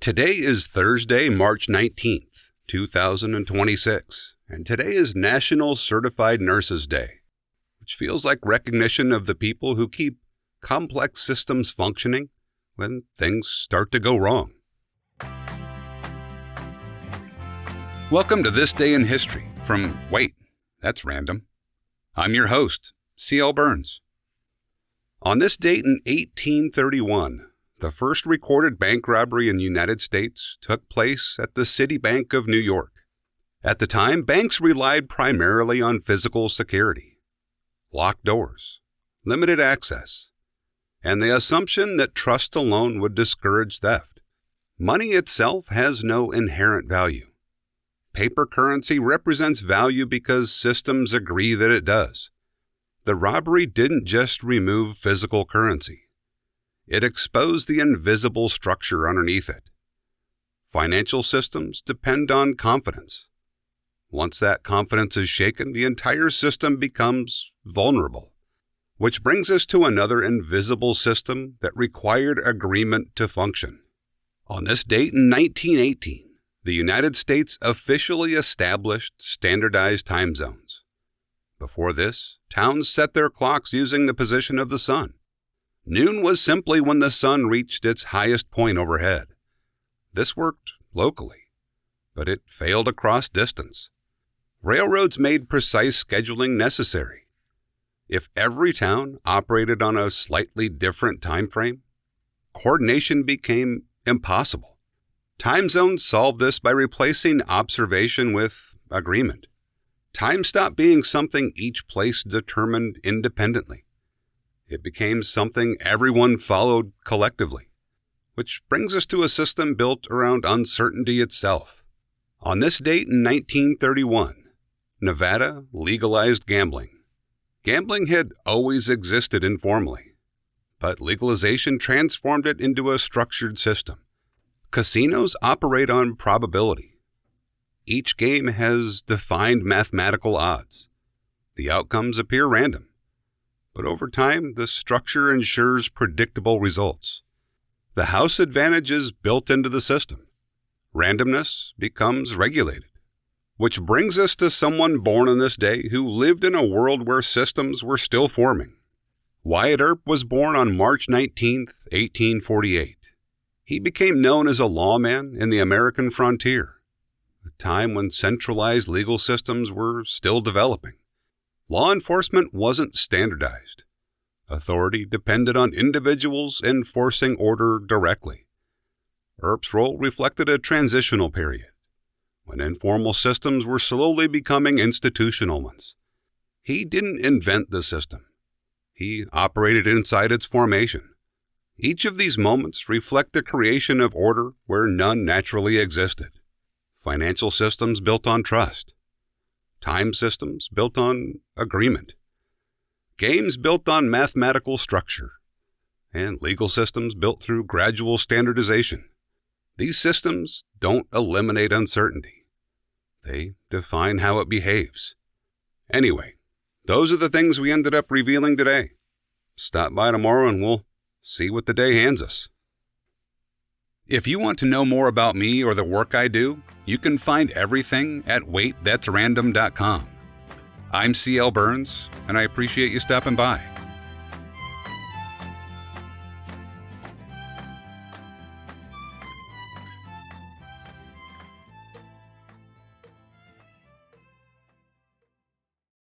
Today is Thursday, March 19th, 2026, and today is National Certified Nurses Day, which feels like recognition of the people who keep complex systems functioning when things start to go wrong. Welcome to This Day in History from, wait, that's random. I'm your host, C.L. Burns. On this date in 1831, the first recorded bank robbery in the United States took place at the City Bank of New York. At the time, banks relied primarily on physical security, locked doors, limited access, and the assumption that trust alone would discourage theft. Money itself has no inherent value. Paper currency represents value because systems agree that it does. The robbery didn't just remove physical currency. It exposed the invisible structure underneath it. Financial systems depend on confidence. Once that confidence is shaken, the entire system becomes vulnerable. Which brings us to another invisible system that required agreement to function. On this date in 1918, the United States officially established standardized time zones. Before this, towns set their clocks using the position of the sun. Noon was simply when the sun reached its highest point overhead. This worked locally, but it failed across distance. Railroads made precise scheduling necessary. If every town operated on a slightly different time frame, coordination became impossible. Time zones solved this by replacing observation with agreement. Time stopped being something each place determined independently. It became something everyone followed collectively, which brings us to a system built around uncertainty itself. On this date in 1931, Nevada legalized gambling. Gambling had always existed informally, but legalization transformed it into a structured system. Casinos operate on probability. Each game has defined mathematical odds. The outcomes appear random. But over time, the structure ensures predictable results. The house advantage is built into the system. Randomness becomes regulated. Which brings us to someone born on this day who lived in a world where systems were still forming. Wyatt Earp was born on March 19, 1848. He became known as a lawman in the American frontier, a time when centralized legal systems were still developing. Law enforcement wasn't standardized. Authority depended on individuals enforcing order directly. Earp's role reflected a transitional period, when informal systems were slowly becoming institutional ones. He didn't invent the system. He operated inside its formation. Each of these moments reflect the creation of order where none naturally existed. Financial systems built on trust. Time systems built on agreement. Games built on mathematical structure. And legal systems built through gradual standardization. These systems don't eliminate uncertainty. They define how it behaves. Anyway, those are the things we ended up revealing today. Stop by tomorrow and we'll see what the day hands us. If you want to know more about me or the work I do, you can find everything at waitthat'srandom.com. I'm C.L. Burns, and I appreciate you stopping by.